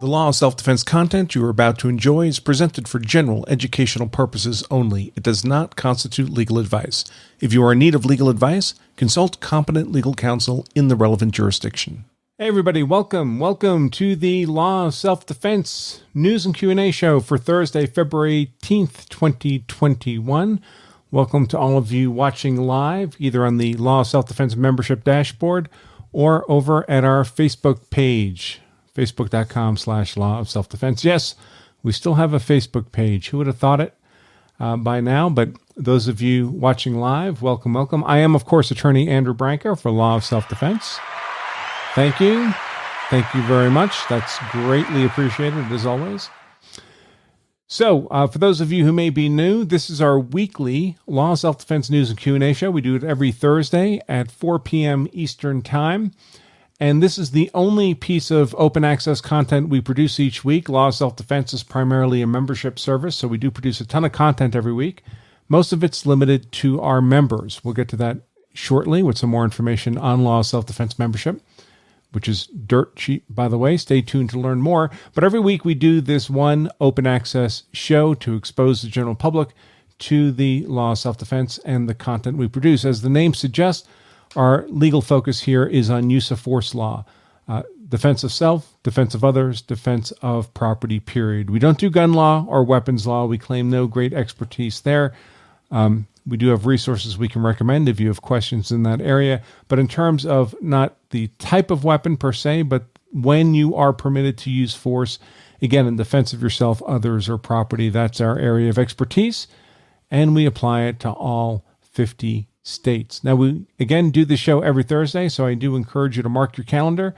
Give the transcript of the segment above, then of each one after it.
law of self-defense content you are about to enjoy is presented for general educational purposes only. It does not constitute legal advice. If you are in need of legal advice, consult competent legal counsel in the relevant jurisdiction. Hey everybody, welcome to the Law of Self-Defense News and Q&A show for Thursday, February 18th, 2021. Welcome to all of you watching live, either on the Law of Self-Defense membership dashboard or over at our Facebook page, facebook.com/law of self-defense. Yes, we still have a Facebook page. Who would have thought it by now? But those of you watching live, welcome. I am, of course, attorney Andrew Branca for Law of Self-Defense. Thank you. Thank you very much. That's greatly appreciated, as always. So, for those of you who may be new, this is our weekly Law of Self-Defense News and Q&A show. We do it every Thursday at 4 p.m. Eastern Time. And this is the only piece of open access content we produce each week. Law of Self-Defense is primarily a membership service, so we do produce a ton of content every week. Most of it's limited to our members. We'll get to that shortly with some more information on Law of Self-Defense membership, which is dirt cheap, by the way. Stay tuned to learn more. But every week we do this one open access show to expose the general public to the law of self-defense and the content we produce. As the name suggests, our legal focus here is on use of force law, defense of self, defense of others, defense of property, period. We don't do gun law or weapons law. We claim no great expertise there. We do have resources we can recommend if you have questions in that area. But in terms of not the type of weapon per se, but when you are permitted to use force, again, in defense of yourself, others, or property, that's our area of expertise. And we apply it to all 50 states. Now, we, again, do the show every Thursday, so I do encourage you to mark your calendar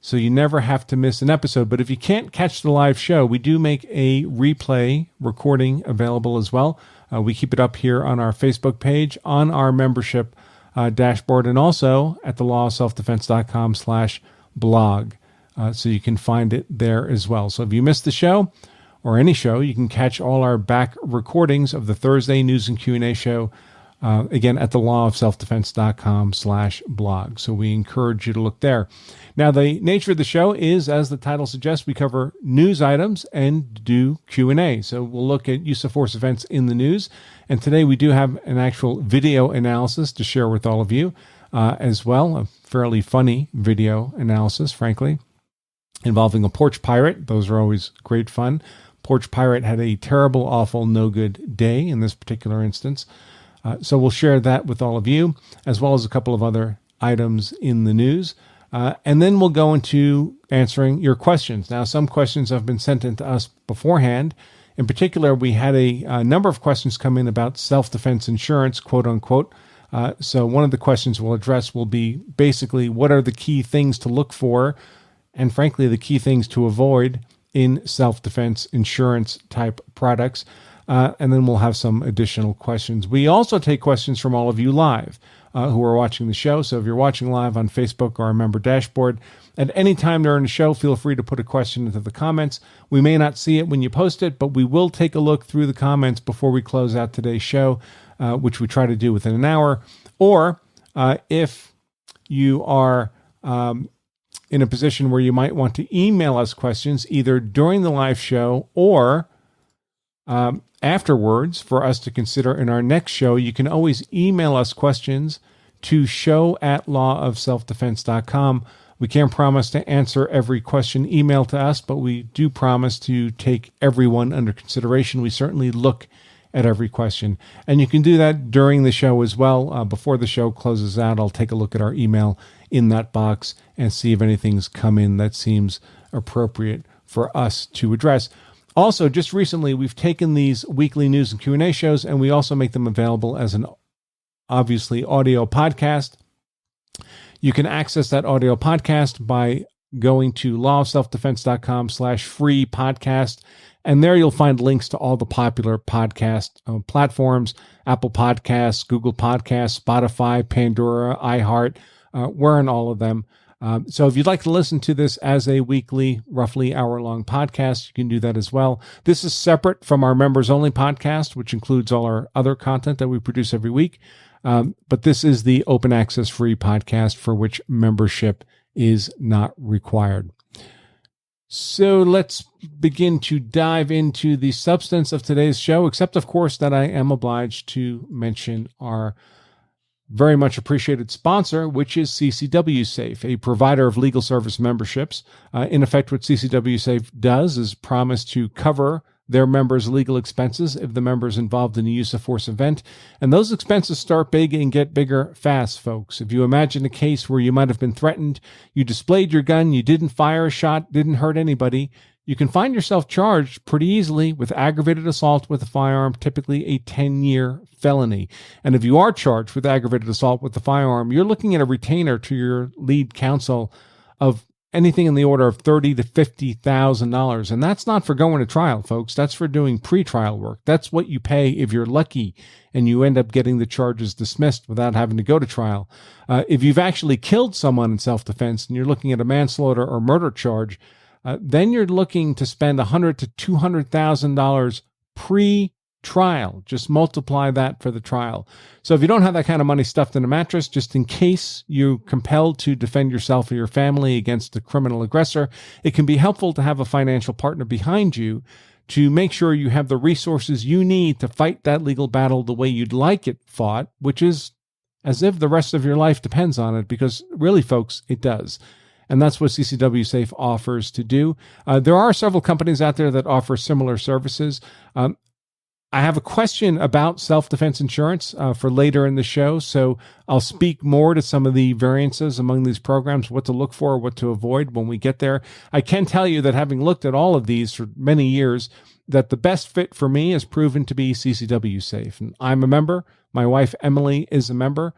so you never have to miss an episode. But if you can't catch the live show, we do make a replay recording available as well. We keep it up here on our Facebook page, on our membership dashboard, and also at the lawofselfdefense.com/blog. So you can find it there as well. So if you missed the show or any show, you can catch all our back recordings of the Thursday News and Q&A show, again, at the lawofselfdefense.com/blog. So we encourage you to look there. Now, the nature of the show is, as the title suggests, we cover news items and do Q&A. So we'll look at use of force events in the news. And today we do have an actual video analysis to share with all of you as well. A fairly funny video analysis, frankly, involving a porch pirate. Those are always great fun. Porch pirate had a terrible, awful, no good day in this particular instance. So we'll share that with all of you, as well as a couple of other items in the news. And then we'll go into answering your questions. Now, some questions have been sent in to us beforehand. In particular, we had a number of questions come in about self-defense insurance, quote unquote. So one of the questions we'll address will be basically what are the key things to look for, and frankly, the key things to avoid in self-defense insurance type products. And then we'll have some additional questions. We also take questions from all of you live who are watching the show. So if you're watching live on Facebook or our member dashboard, at any time during the show, feel free to put a question into the comments. We may not see it when you post it, but we will take a look through the comments before we close out today's show, which we try to do within an hour. Or if you are in a position where you might want to email us questions either during the live show or afterwards for us to consider in our next show, you can always email us questions to show@lawofselfdefense.com. We can't promise to answer every question emailed to us, but we do promise to take everyone under consideration. We certainly look at every question. And you can do that during the show as well. Before the show closes out, I'll take a look at our email in that box and see if anything's come in that seems appropriate for us to address. Also, just recently, we've taken these weekly news and Q&A shows, and we also make them available as an, obviously, audio podcast. You can access that audio podcast by going to lawofselfdefense.com/free podcast. And there you'll find links to all the popular podcast platforms, Apple Podcasts, Google Podcasts, Spotify, Pandora, iHeart. We're in all of them. So if you'd like to listen to this as a weekly, roughly hour-long podcast, you can do that as well. This is separate from our members-only podcast, which includes all our other content that we produce every week. But this is the open access free podcast for which membership is not required. So let's begin to dive into the substance of today's show, except, of course, that I am obliged to mention our very much appreciated sponsor, which is CCW Safe, a provider of legal service memberships. In effect, what CCW Safe does is promise to cover their members' legal expenses if the member is involved in a use of force event. And those expenses start big and get bigger fast, folks. If you imagine a case where you might have been threatened, you displayed your gun, you didn't fire a shot, didn't hurt anybody, you can find yourself charged pretty easily with aggravated assault with a firearm, typically a 10-year felony. And if you are charged with aggravated assault with a firearm, you're looking at a retainer to your lead counsel of anything in the order of $30,000 to $50,000. And that's not for going to trial, folks. That's for doing pretrial work. That's what you pay if you're lucky and you end up getting the charges dismissed without having to go to trial. If you've actually killed someone in self-defense and you're looking at a manslaughter or murder charge, then you're looking to spend $100,000 to $200,000 pre-trial. Just multiply that for the trial. So if you don't have that kind of money stuffed in a mattress, just in case you're compelled to defend yourself or your family against a criminal aggressor, it can be helpful to have a financial partner behind you to make sure you have the resources you need to fight that legal battle the way you'd like it fought, which is as if the rest of your life depends on it, because really, folks, it does. And that's what CCW Safe offers to do. There are several companies out there that offer similar services. I have a question about self-defense insurance for later in the show, so I'll speak more to some of the variances among these programs, what to look for, what to avoid when we get there. I can tell you that having looked at all of these for many years, that the best fit for me has proven to be CCW Safe. And I'm a member. My wife, Emily, is a member.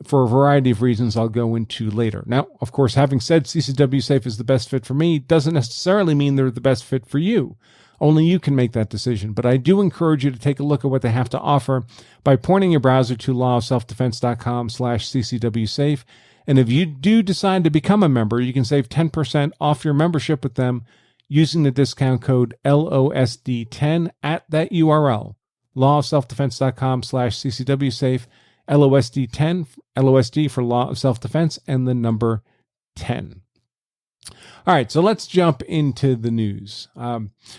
For a variety of reasons I'll go into later. Now, of course, having said CCW Safe is the best fit for me doesn't necessarily mean they're the best fit for you. Only you can make that decision. But I do encourage you to take a look at what they have to offer by pointing your browser to lawofselfdefense.com/CCWSafe. And if you do decide to become a member, you can save 10% off your membership with them using the discount code LOSD10 at that URL, lawofselfdefense.com/CCWSafe. LOSD10, LOSD for Law of Self-Defense, and the number 10. All right, so let's jump into the news.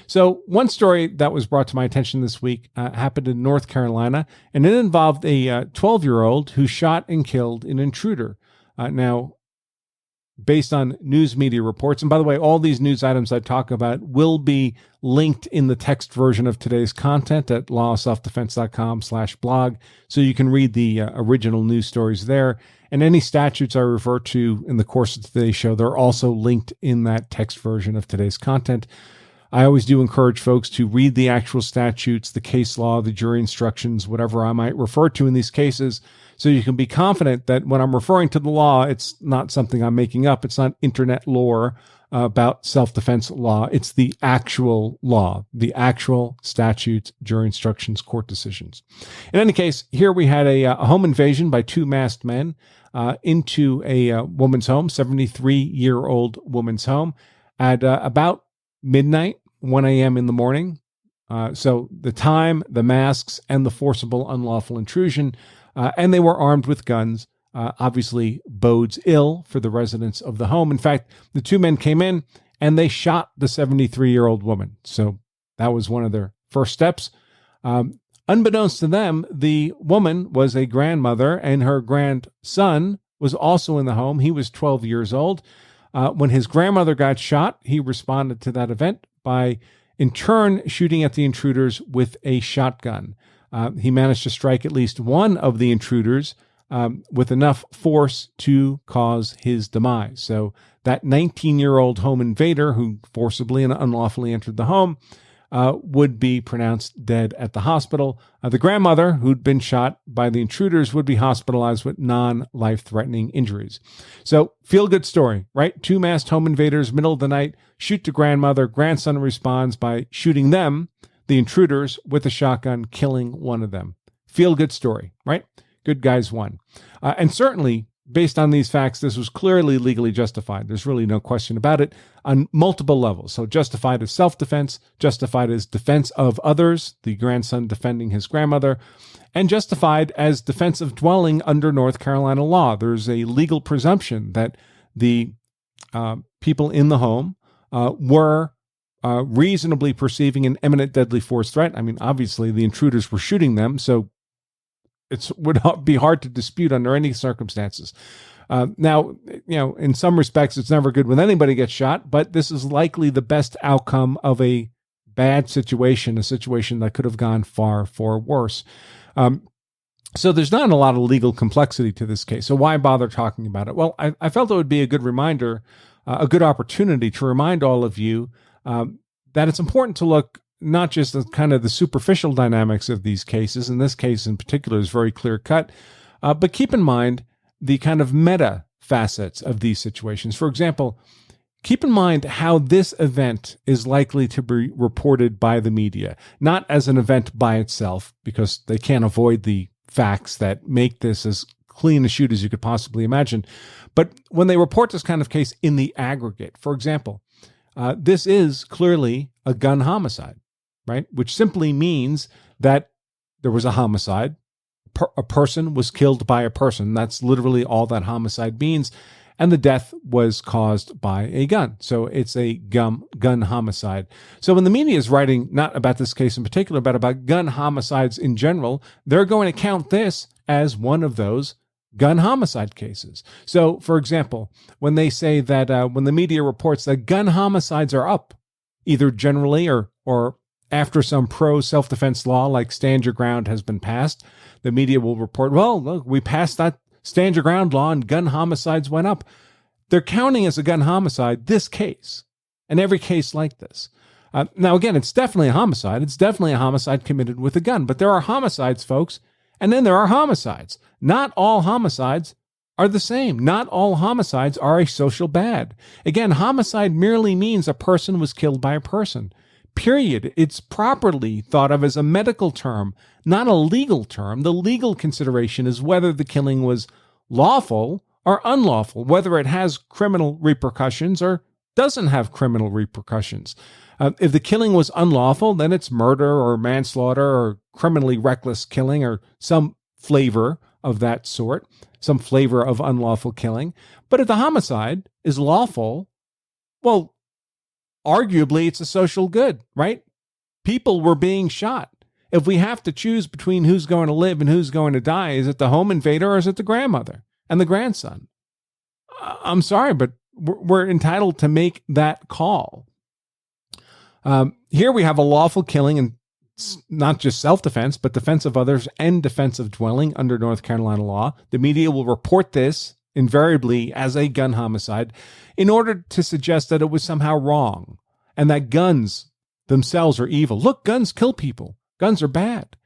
So one story that was brought to my attention this week happened in North Carolina, and it involved a 12-year-old who shot and killed an intruder. Now, based on news media reports, and by the way, all these news items I talk about will be linked in the text version of today's content at lawofselfdefense.com/blog, so you can read the original news stories there. And any statutes I refer to in the course of today's show, they're also linked in that text version of today's content. I always do encourage folks to read the actual statutes, the case law, the jury instructions, whatever I might refer to in these cases, so you can be confident that when I'm referring to the law, it's not something I'm making up. It's not internet lore about self-defense law. It's the actual law, the actual statutes, jury instructions, court decisions. In any case, here we had a home invasion by two masked men into a woman's home, 73-year-old woman's home, at about midnight, 1 a.m. in the morning. So the time, the masks, and the forcible unlawful intrusion, and they were armed with guns, obviously bodes ill for the residents of the home. In fact, the two men came in and they shot the 73-year-old woman. So that was one of their first steps. Unbeknownst to them, the woman was a grandmother and her grandson was also in the home. He was 12 years old. When his grandmother got shot, he responded to that event by, in turn, shooting at the intruders with a shotgun. He managed to strike at least one of the intruders with enough force to cause his demise. So that 19-year-old home invader who forcibly and unlawfully entered the home would be pronounced dead at the hospital. The grandmother, who'd been shot by the intruders, would be hospitalized with non-life-threatening injuries. So, feel-good story, right? Two masked home invaders, middle of the night, shoot the grandmother. Grandson responds by shooting them, the intruders, with a shotgun, killing one of them. Feel-good story, right? Good guys won. And certainly, based on these facts, this was clearly legally justified. There's really no question about it on multiple levels. So justified as self-defense, justified as defense of others, the grandson defending his grandmother, and justified as defense of dwelling under North Carolina law. There's a legal presumption that the people in the home were reasonably perceiving an imminent deadly force threat. I mean, obviously, the intruders were shooting them, so it would be hard to dispute under any circumstances. Now, in some respects, it's never good when anybody gets shot, but this is likely the best outcome of a bad situation, a situation that could have gone far, far worse. So there's not a lot of legal complexity to this case. So why bother talking about it? Well, I felt it would be a good reminder, a good opportunity to remind all of you that it's important to look not just at kind of the superficial dynamics of these cases. In this case in particular is very clear cut, but keep in mind the kind of meta facets of these situations. For example, keep in mind how this event is likely to be reported by the media, not as an event by itself, because they can't avoid the facts that make this as clean a shoot as you could possibly imagine. But when they report this kind of case in the aggregate, for example, this is clearly a gun homicide, right? Which simply means that there was a homicide. A person was killed by a person. That's literally all that homicide means. And the death was caused by a gun. So it's a gun homicide. So when the media is writing not about this case in particular, but about gun homicides in general, they're going to count this as one of those gun homicide cases. So, for example, when they say that when the media reports that gun homicides are up, either generally or after some pro-self-defense law like Stand Your Ground has been passed, the media will report, well, look, we passed that Stand Your Ground law and gun homicides went up. They're counting as a gun homicide this case and every case like this. Now, again, it's definitely a homicide. It's definitely a homicide committed with a gun. But there are homicides, folks, and then there are homicides. Not all homicides are the same. Not all homicides are a social bad. Again, homicide merely means a person was killed by a person. Period. It's properly thought of as a medical term, not a legal term. The legal consideration is whether the killing was lawful or unlawful, whether it has criminal repercussions or doesn't have criminal repercussions. If the killing was unlawful, then it's murder or manslaughter or criminally reckless killing or some flavor of that sort, some flavor of unlawful killing. But if the homicide is lawful, well, arguably, it's a social good, right? People were being shot. If we have to choose between who's going to live and who's going to die, is it the home invader or is it the grandmother and the grandson? I'm sorry, but we're entitled to make that call. Here we have a lawful killing, and not just self-defense, but defense of others and defense of dwelling under North Carolina law. The media will report this invariably as a gun homicide in order to suggest that it was somehow wrong and that guns themselves are evil. Look, guns kill people. Guns are bad.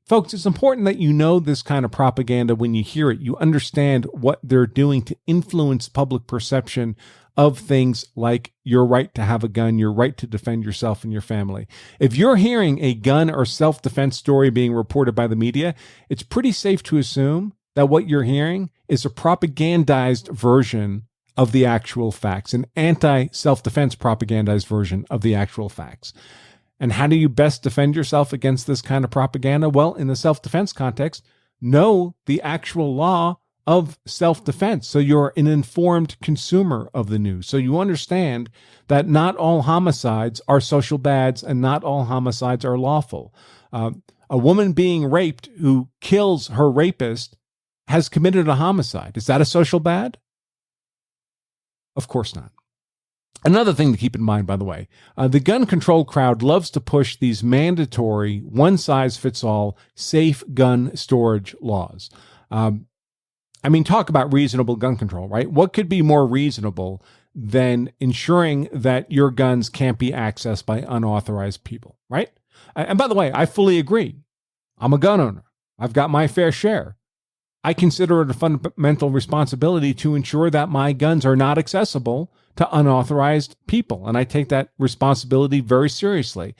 Folks, it's important that you know this kind of propaganda when you hear it. You understand what they're doing to influence public perception of things like your right to have a gun, your right to defend yourself and your family. If you're hearing a gun or self-defense story being reported by the media, it's pretty safe to assume that what you're hearing is a propagandized version of the actual facts, an anti-self-defense propagandized version of the actual facts. And how do you best defend yourself against this kind of propaganda? Well, in the self-defense context, know the actual law of self-defense. So you're an informed consumer of the news. So you understand that not all homicides are social bads and not all homicides are lawful. A woman being raped who kills her rapist has committed a homicide. Is that a social bad? Of course not. Another thing to keep in mind, by the way, the gun control crowd loves to push these mandatory one-size-fits-all safe gun storage laws. Talk about reasonable gun control, right? What could be more reasonable than ensuring that your guns can't be accessed by unauthorized people, right? And by the way, I fully agree. I'm a gun owner. I've got my fair share. I consider it a fundamental responsibility to ensure that my guns are not accessible to unauthorized people, and I take that responsibility very seriously.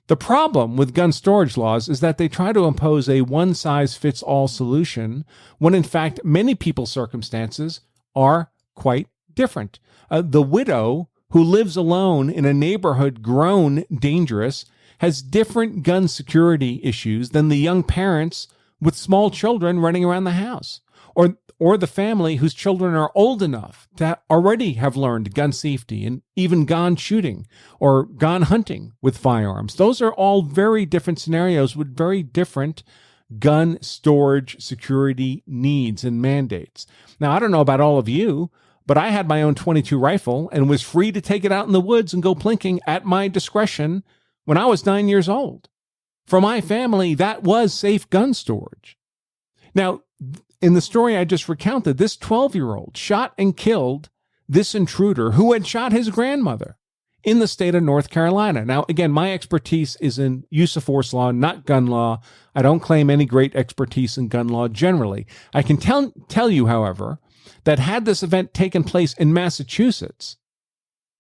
The problem with gun storage laws is that they try to impose a one-size-fits-all solution when, in fact, many people's circumstances are quite different. The widow who lives alone in a neighborhood grown dangerous has different gun security issues than the young parents with small children running around the house, or the family whose children are old enough to already have learned gun safety and even gone shooting or gone hunting with firearms. Those are all very different scenarios with very different gun storage security needs and mandates. Now, I don't know about all of you, but I had my own .22 rifle and was free to take it out in the woods and go plinking at my discretion when I was 9 years old. For my family, that was safe gun storage. Now, in the story I just recounted, this 12-year-old shot and killed this intruder who had shot his grandmother in the state of North Carolina. Now, again, my expertise is in use of force law, not gun law. I don't claim any great expertise in gun law generally. I can tell you, however, that had this event taken place in Massachusetts,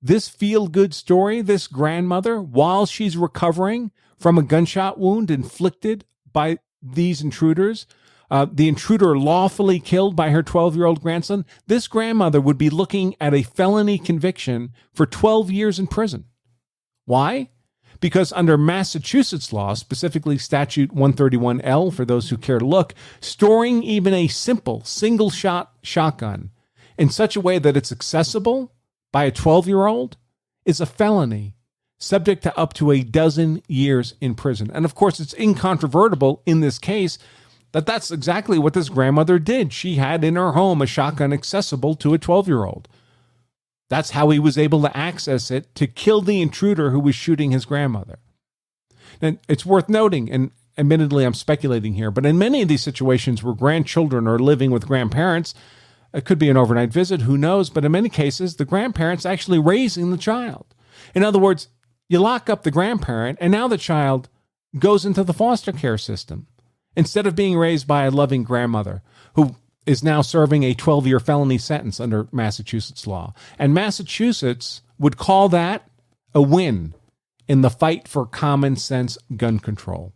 this feel-good story, this grandmother, while she's recovering from a gunshot wound inflicted by these intruders, the intruder lawfully killed by her 12-year-old grandson, this grandmother would be looking at a felony conviction for 12 years in prison. Why? Because under Massachusetts law, specifically Statute 131L, for those who care to look, storing even a simple single-shot shotgun in such a way that it's accessible by a 12-year-old is a felony, subject to up to 12 years in prison. And of course, it's incontrovertible in this case that that's exactly what this grandmother did. She had in her home a shotgun accessible to a 12-year-old. That's how he was able to access it to kill the intruder who was shooting his grandmother. And it's worth noting, and admittedly I'm speculating here, but in many of these situations where grandchildren are living with grandparents, it could be an overnight visit, who knows, but in many cases, the grandparent's actually raising the child. In other words, you lock up the grandparent, and now the child goes into the foster care system, instead of being raised by a loving grandmother who is now serving a 12-year felony sentence under Massachusetts law. And Massachusetts would call that a win in the fight for common sense gun control.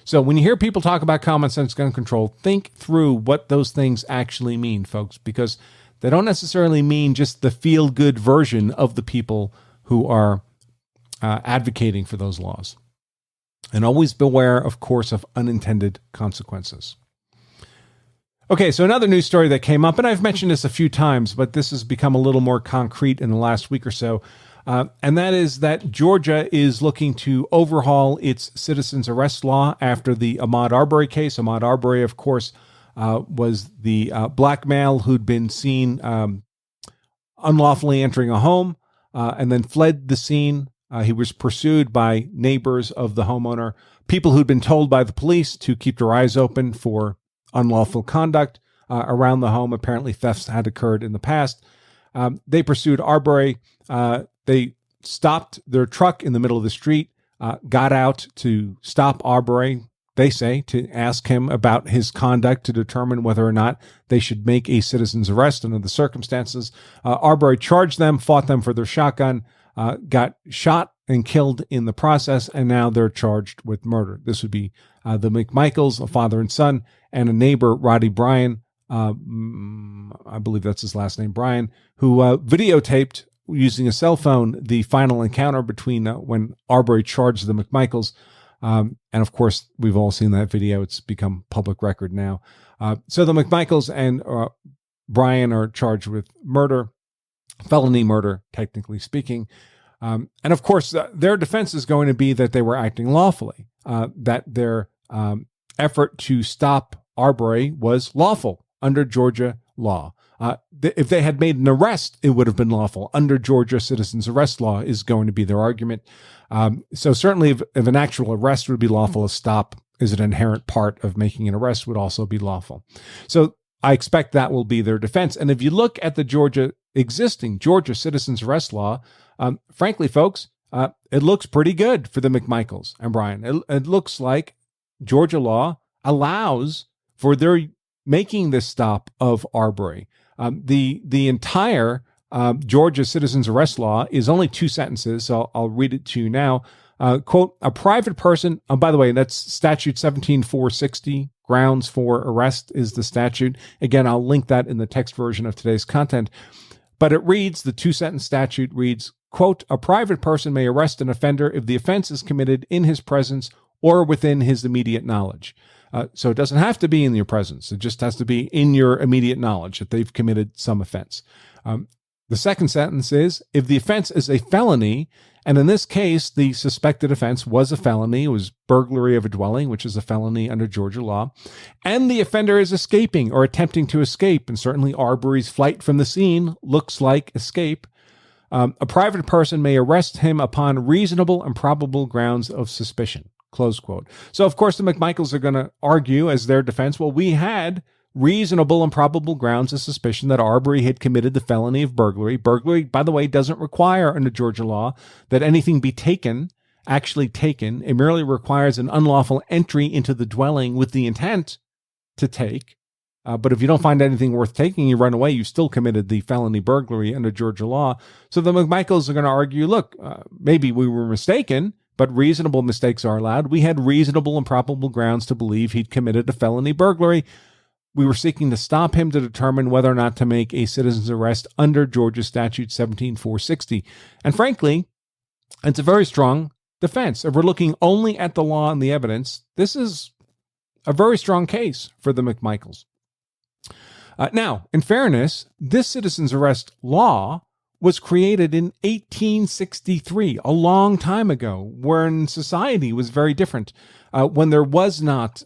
So when you hear people talk about common sense gun control, think through what those things actually mean, folks, because they don't necessarily mean just the feel-good version of the people who are advocating for those laws. And always beware, of course, of unintended consequences. Okay, so another news story that came up, and I've mentioned this a few times, but this has become a little more concrete in the last week or so, and that is that Georgia is looking to overhaul its citizens arrest law after the Ahmaud Arbery case. Ahmaud Arbery, of course, was the black male who'd been seen unlawfully entering a home and then fled the scene. He was pursued by neighbors of the homeowner, people who'd been told by the police to keep their eyes open for unlawful conduct around the home. Apparently, thefts had occurred in the past. They pursued Arbery. They stopped their truck in the middle of the street, got out to stop Arbery, they say, to ask him about his conduct to determine whether or not they should make a citizen's arrest under the circumstances. Arbery charged them, fought them for their shotgun, got shot and killed in the process, and now they're charged with murder. This would be the McMichaels, a father and son, and a neighbor, Roddy Bryan, I believe that's his last name, Bryan, who videotaped using a cell phone the final encounter between when Arbery charged the McMichaels. And of course, we've all seen that video. It's become public record now. So the McMichaels and Bryan are charged with murder, felony murder, technically speaking. And of course, their defense is going to be that they were acting lawfully, that their effort to stop Arbery was lawful under Georgia law. If they had made an arrest, it would have been lawful. Under Georgia citizens arrest law is going to be their argument. So certainly if an actual arrest would be lawful, a stop is an inherent part of making an arrest would also be lawful. So I expect that will be their defense. And if you look at the existing Georgia citizens arrest law, frankly, folks, it looks pretty good for the McMichaels and Bryan. It looks like Georgia law allows for their making this stop of Arbery. The entire Georgia citizens arrest law is only 2 sentences, so I'll read it to you now. Quote, a private person, by the way, that's statute 17460, grounds for arrest is the statute. Again, I'll link that in the text version of today's content. But it reads, the 2-sentence statute reads, quote, a private person may arrest an offender if the offense is committed in his presence or within his immediate knowledge. So it doesn't have to be in your presence. It just has to be in your immediate knowledge that they've committed some offense. The second sentence is, if the offense is a felony, and in this case, the suspected offense was a felony, it was burglary of a dwelling, which is a felony under Georgia law, and the offender is escaping or attempting to escape, and certainly Arbery's flight from the scene looks like escape, a private person may arrest him upon reasonable and probable grounds of suspicion, close quote. So, of course, the McMichaels are going to argue as their defense, well, we had reasonable and probable grounds of suspicion that Arbery had committed the felony of burglary. Burglary, by the way, doesn't require under Georgia law that anything be taken, actually taken. It merely requires an unlawful entry into the dwelling with the intent to take. But if you don't find anything worth taking, you run away, you still committed the felony burglary under Georgia law. So the McMichaels are going to argue, look, maybe we were mistaken, but reasonable mistakes are allowed. We had reasonable and probable grounds to believe he'd committed a felony burglary. We were seeking to stop him to determine whether or not to make a citizen's arrest under Georgia statute 17460. And frankly, it's a very strong defense. If we're looking only at the law and the evidence, this is a very strong case for the McMichaels. Now, in fairness, this citizen's arrest law was created in 1863, a long time ago, when society was very different, when there was not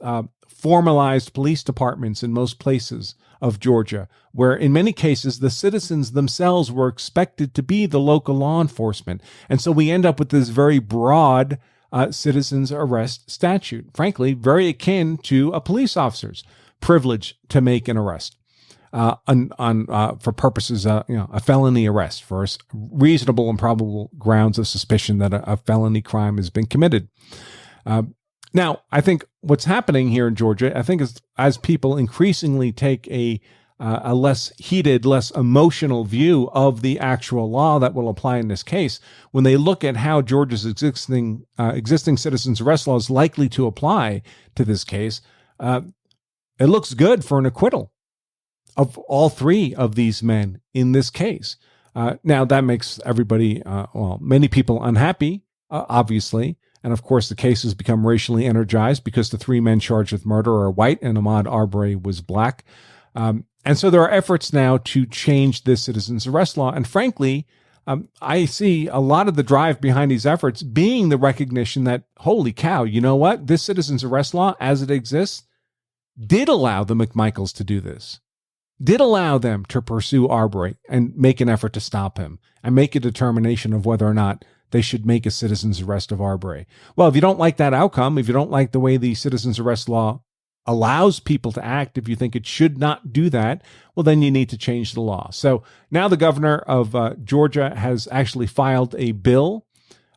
formalized police departments in most places of Georgia, where in many cases the citizens themselves were expected to be the local law enforcement. And so we end up with this very broad citizen's arrest statute, frankly, very akin to a police officer's privilege to make an arrest. For purposes, a felony arrest for reasonable and probable grounds of suspicion that a felony crime has been committed. Now, I think what's happening here in Georgia, I think, is as people increasingly take a less heated, less emotional view of the actual law that will apply in this case, when they look at how Georgia's existing citizens' arrest law is likely to apply to this case, it looks good for an acquittal of all three of these men in this case. Now, that makes everybody, many people unhappy, obviously. And of course, the case has become racially energized because the three men charged with murder are white and Ahmaud Arbery was black. And so there are efforts now to change this citizen's arrest law. And frankly, I see a lot of the drive behind these efforts being the recognition that, holy cow, you know what? This citizen's arrest law, as it exists, did allow the McMichaels to do this, did allow them to pursue Arbery and make an effort to stop him and make a determination of whether or not they should make a citizen's arrest of Arbery. Well, if you don't like that outcome, if you don't like the way the citizen's arrest law allows people to act, if you think it should not do that, well, then you need to change the law. So now the governor of Georgia has actually filed a bill,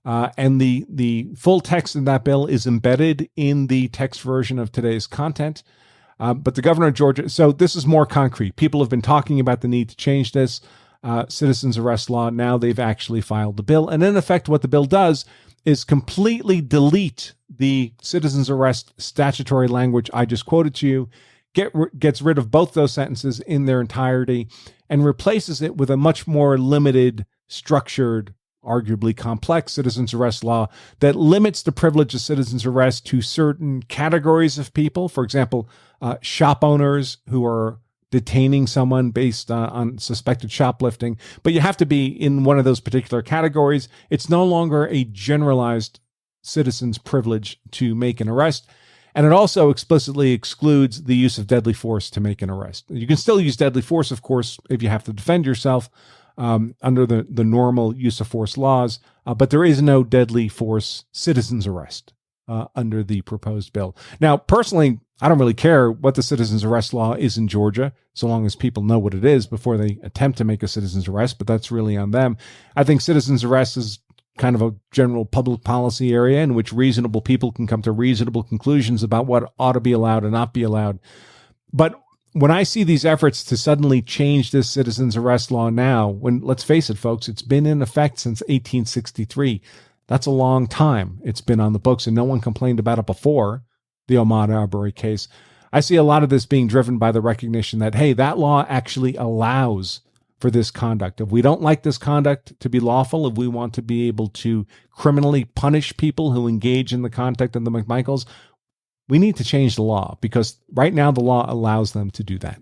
and the full text of that bill is embedded in the text version of today's content. But the governor of Georgia, so this is more concrete. People have been talking about the need to change this citizen's arrest law. Now they've actually filed the bill. And in effect, what the bill does is completely delete the citizen's arrest statutory language I just quoted to you, gets rid of both those sentences in their entirety, and replaces it with a much more limited, structured, arguably complex citizen's arrest law that limits the privilege of citizen's arrest to certain categories of people. For example, shop owners who are detaining someone based on suspected shoplifting, but you have to be in one of those particular categories. It's no longer a generalized citizen's privilege to make an arrest. And it also explicitly excludes the use of deadly force to make an arrest. You can still use deadly force, of course, if you have to defend yourself under the normal use of force laws, but there is no deadly force citizen's arrest under the proposed bill. Now, personally, I don't really care what the citizen's arrest law is in Georgia, so long as people know what it is before they attempt to make a citizen's arrest, but that's really on them. I think citizen's arrest is kind of a general public policy area in which reasonable people can come to reasonable conclusions about what ought to be allowed and not be allowed. But when I see these efforts to suddenly change this citizen's arrest law now, when, let's face it, folks, it's been in effect since 1863. That's a long time it's been on the books, and no one complained about it before the Ahmaud Arbery case. I see a lot of this being driven by the recognition that, hey, that law actually allows for this conduct. If we don't like this conduct to be lawful, if we want to be able to criminally punish people who engage in the conduct of the McMichaels, We need to change the law because right now the law allows them to do that.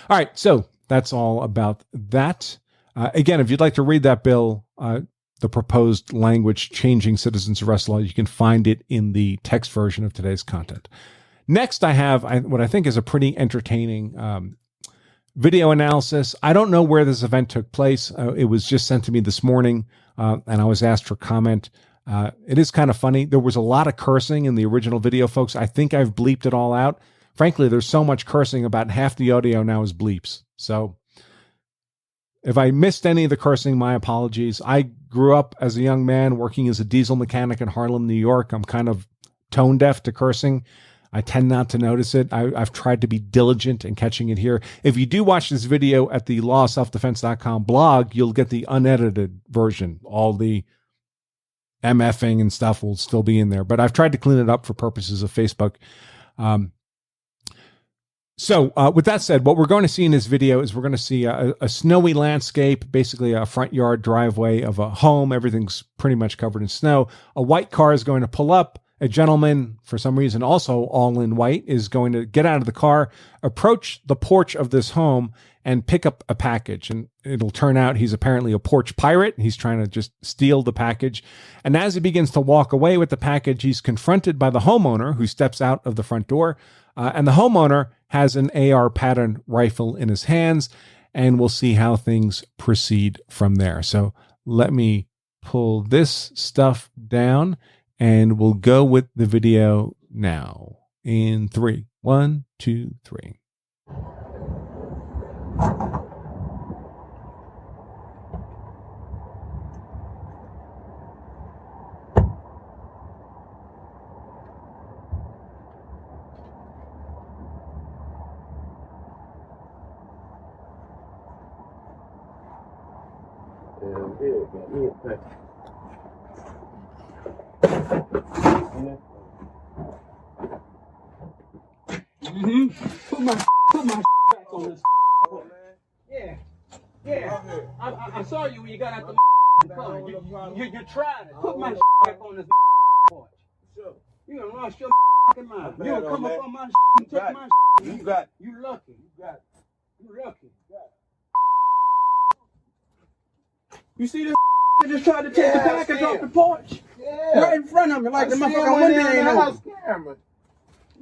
All right, so that's all about that. Again, if you'd like to read that bill, the proposed language changing citizens arrest law, you can find it in the text version of today's content. Next, I have what I think is a pretty entertaining video analysis. I don't know where this event took place. It was just sent to me this morning, and I was asked for comment. It is kind of funny. There was a lot of cursing in the original video, folks. I think I've bleeped it all out. Frankly, there's so much cursing, about half the audio now is bleeps. So if I missed any of the cursing, my apologies. I grew up as a young man working as a diesel mechanic in Harlem, New York. I'm kind of tone deaf to cursing. I tend not to notice it. I've tried to be diligent in catching it here. If you do watch this video at the lawselfdefense.com blog, you'll get the unedited version. All the MFing and stuff will still be in there, but I've tried to clean it up for purposes of Facebook. So with that said, what we're going to see in this video is we're going to see a snowy landscape, basically a front yard driveway of a home. Everything's pretty much covered in snow. A white car is going to pull up. A gentleman, for some reason, also all in white, is going to get out of the car, approach the porch of this home, and pick up a package. And it'll turn out he's apparently a porch pirate. He's trying to just steal the package. And as he begins to walk away with the package, he's confronted by the homeowner, who steps out of the front door. And the homeowner has an AR pattern rifle in his hands. And we'll see how things proceed from there. So let me pull this stuff down. And we'll go with the video now in 3. 1, 2, 3. Put my back on this. Yeah. I saw you when you got out the car. You tried it. Put my back on this porch. You done lost your mind. You don't come up on my and take my You got. You lucky. You lucky. You see this that just tried to take the package off the porch? Yeah. Right in front of me, like the motherfucker window ain't open.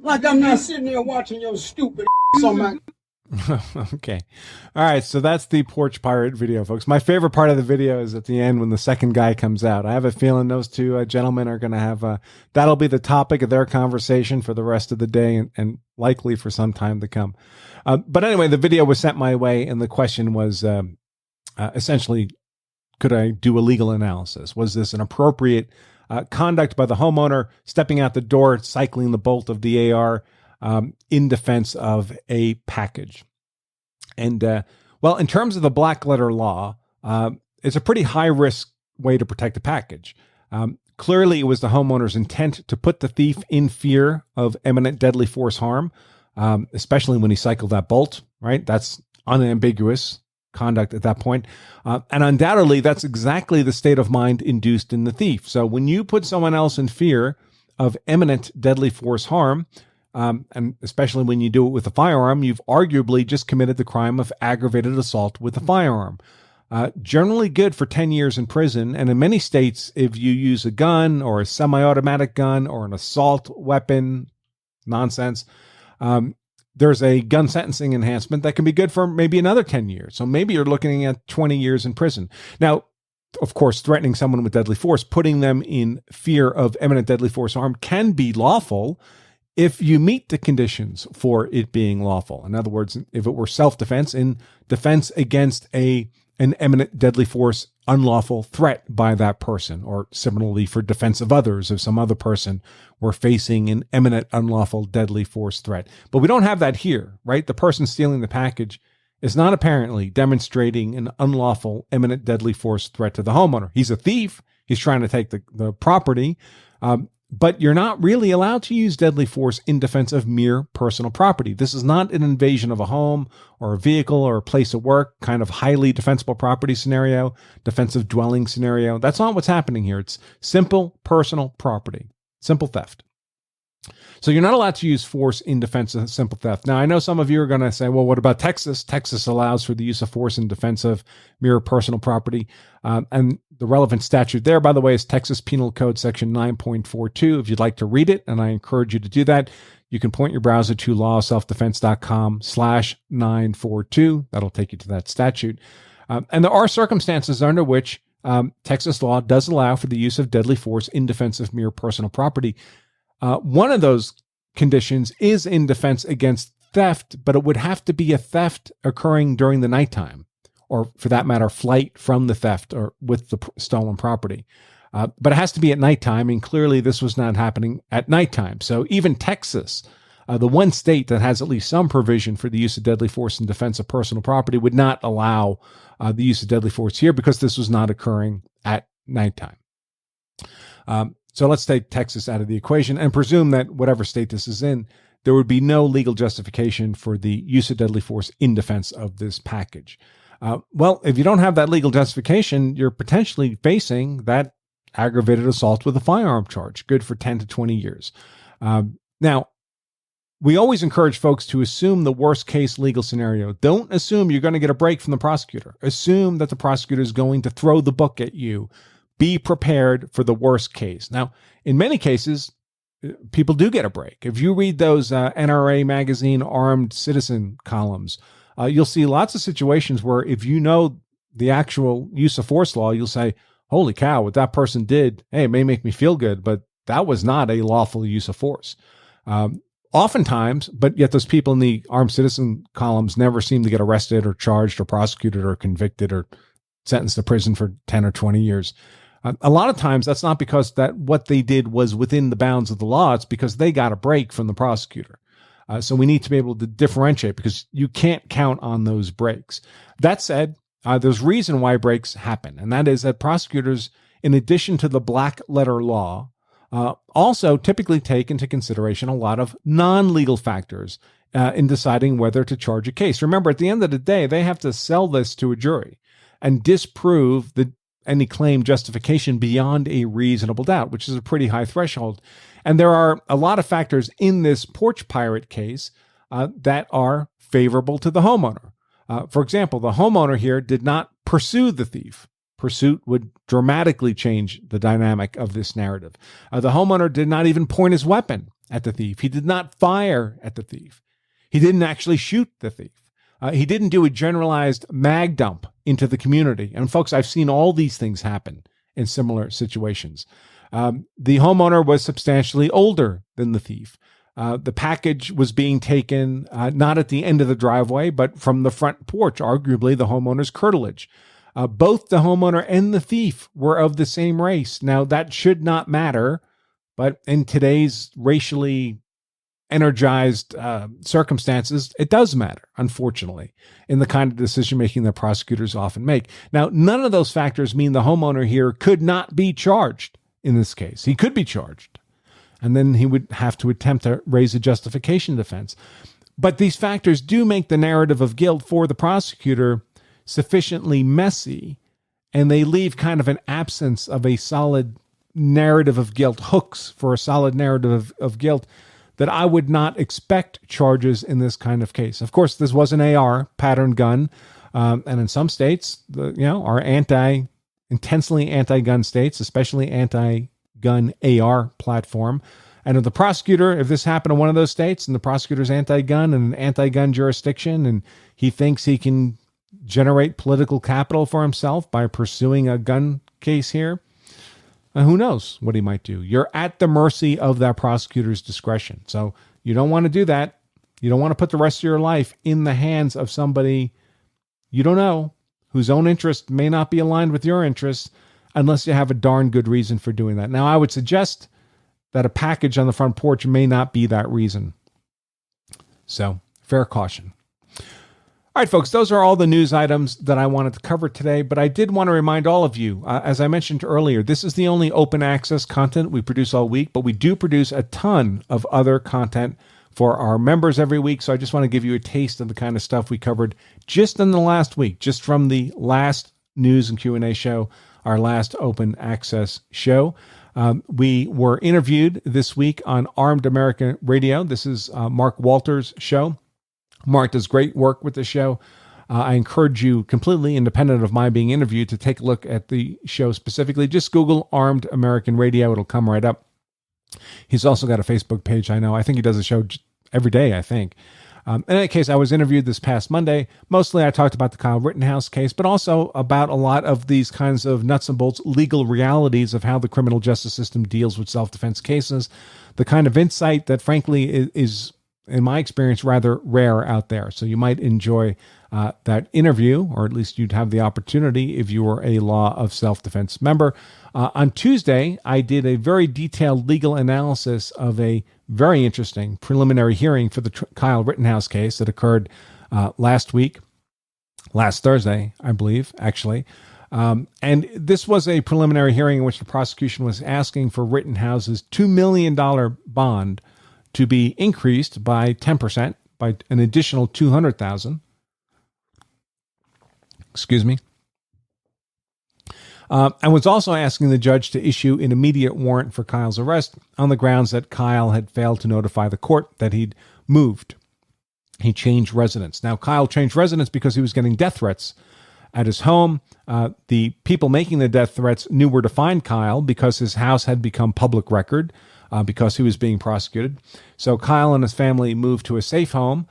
Like I'm not sitting there watching your stupid on my... Okay. All right. So that's the porch pirate video, folks. My favorite part of the video is at the end when the second guy comes out. I have a feeling those two gentlemen are going to have that'll be the topic of their conversation for the rest of the day and likely for some time to come. But anyway, the video was sent my way, and the question was essentially, could I do a legal analysis? Was this an appropriate conduct by the homeowner, stepping out the door, cycling the bolt of the AR in defense of a package? And well, in terms of the black letter law, it's a pretty high risk way to protect a package. Clearly, it was the homeowner's intent to put the thief in fear of imminent deadly force harm, especially when he cycled that bolt, right? That's unambiguous conduct at that point. And undoubtedly, that's exactly the state of mind induced in the thief. So when you put someone else in fear of imminent deadly force harm, and especially when you do it with a firearm, you've arguably just committed the crime of aggravated assault with a firearm. Generally good for 10 years in prison. And in many states, if you use a gun or a semi-automatic gun or an assault weapon, nonsense, there's a gun sentencing enhancement that can be good for maybe another 10 years. So maybe you're looking at 20 years in prison. Now, of course, threatening someone with deadly force, putting them in fear of imminent deadly force harm can be lawful if you meet the conditions for it being lawful. In other words, if it were self-defense, in defense against an imminent deadly force unlawful threat by that person, or similarly for defense of others if some other person were facing an imminent unlawful deadly force threat. But we don't have that here, right? The person stealing the package is not apparently demonstrating an unlawful imminent deadly force threat to the homeowner. He's a thief. He's trying to take the property. But you're not really allowed to use deadly force in defense of mere personal property. This is not an invasion of a home or a vehicle or a place of work, kind of highly defensible property scenario, defensive dwelling scenario. That's not what's happening here. It's simple personal property, simple theft. So you're not allowed to use force in defense of simple theft. Now, I know some of you are going to say, well, what about Texas? Texas allows for the use of force in defense of mere personal property. And the relevant statute there, by the way, is Texas Penal Code Section 9.42. If you'd like to read it, and I encourage you to do that, you can point your browser to lawofselfdefense.com/942. That'll take you to that statute. And there are circumstances under which Texas law does allow for the use of deadly force in defense of mere personal property. One of those conditions is in defense against theft, but it would have to be a theft occurring during the nighttime, or for that matter, flight from the theft or with the stolen property. But it has to be at nighttime, and clearly this was not happening at nighttime. So even Texas, the one state that has at least some provision for the use of deadly force in defense of personal property, would not allow the use of deadly force here because this was not occurring at nighttime. So let's take Texas out of the equation and presume that whatever state this is in, there would be no legal justification for the use of deadly force in defense of this package. Well, if you don't have that legal justification, you're potentially facing that aggravated assault with a firearm charge, good for 10 to 20 years. Now, we always encourage folks to assume the worst case legal scenario. Don't assume you're going to get a break from the prosecutor. Assume that the prosecutor is going to throw the book at you. Be prepared for the worst case. Now, in many cases, people do get a break. If you read those NRA magazine armed citizen columns, you'll see lots of situations where if you know the actual use of force law, you'll say, holy cow, what that person did, hey, it may make me feel good, but that was not a lawful use of force. Oftentimes, but yet those people in the armed citizen columns never seem to get arrested or charged or prosecuted or convicted or sentenced to prison for 10 or 20 years. A lot of times that's not because that what they did was within the bounds of the law. It's because they got a break from the prosecutor. So we need to be able to differentiate because you can't count on those breaks. That said, there's reason why breaks happen. And that is that prosecutors, in addition to the black letter law, also typically take into consideration a lot of non-legal factors in deciding whether to charge a case. Remember, at the end of the day, they have to sell this to a jury and disprove any claim justification beyond a reasonable doubt, which is a pretty high threshold. And there are a lot of factors in this Porch pirate case that are favorable to the homeowner. For example, the homeowner here did not pursue the thief. Pursuit would dramatically change the dynamic of this narrative. The homeowner did not even point his weapon at the thief. He did not fire at the thief. He didn't actually shoot the thief. He didn't do a generalized mag dump into the community. And folks, I've seen all these things happen in similar situations. The homeowner was substantially older than the thief. The package was being taken not at the end of the driveway, but from the front porch, arguably the homeowner's curtilage. Both the homeowner and the thief were of the same race. Now, that should not matter, but in today's racially energized circumstances, it does matter, unfortunately, in the kind of decision-making that prosecutors often make. Now, none of those factors mean the homeowner here could not be charged in this case. He could be charged, and then he would have to attempt to raise a justification defense. But these factors do make the narrative of guilt for the prosecutor sufficiently messy, and they leave kind of an absence of a solid narrative of guilt, hooks for a solid narrative of guilt, that I would not expect charges in this kind of case. Of course, this was an AR pattern gun, and in some states, our intensely anti-gun states, especially anti-gun AR platform. And if the prosecutor, if this happened in one of those states, and the prosecutor's anti-gun and an anti-gun jurisdiction, and he thinks he can generate political capital for himself by pursuing a gun case here, who knows what he might do. You're at the mercy of that prosecutor's discretion. So you don't want to do that. You don't want to put the rest of your life in the hands of somebody you don't know, whose own interest may not be aligned with your interests, unless you have a darn good reason for doing that. Now, I would suggest that a package on the front porch may not be that reason. So, fair caution. All right, folks, those are all the news items that I wanted to cover today, but I did want to remind all of you, as I mentioned earlier, this is the only open access content we produce all week, but we do produce a ton of other content for our members every week, so I just want to give you a taste of the kind of stuff we covered just in the last week, just from the last news and Q&A show, our last open access show. We were interviewed this week on Armed American Radio. This is Mark Walter's show. Mark does great work with the show. I encourage you, completely independent of my being interviewed, to take a look at the show specifically. Just Google Armed American Radio. It'll come right up. He's also got a Facebook page, I know. I think he does a show every day, I think. In any case, I was interviewed this past Monday. Mostly I talked about the Kyle Rittenhouse case, but also about a lot of these kinds of nuts and bolts legal realities of how the criminal justice system deals with self-defense cases. The kind of insight that, frankly, is in my experience, rather rare out there. So you might enjoy that interview, or at least you'd have the opportunity if you were a Law of Self-Defense member. On Tuesday, I did a very detailed legal analysis of a very interesting preliminary hearing for the Kyle Rittenhouse case that occurred last Thursday, I believe, actually. And this was a preliminary hearing in which the prosecution was asking for Rittenhouse's $2 million bond to be increased by 10%, by an additional $200,000. Excuse me. And was also asking the judge to issue an immediate warrant for Kyle's arrest on the grounds that Kyle had failed to notify the court that he'd moved. He changed residence. Now, Kyle changed residence because he was getting death threats at his home. The people making the death threats knew where to find Kyle because his house had become public record. Because he was being prosecuted. So Kyle and his family moved to a safe home.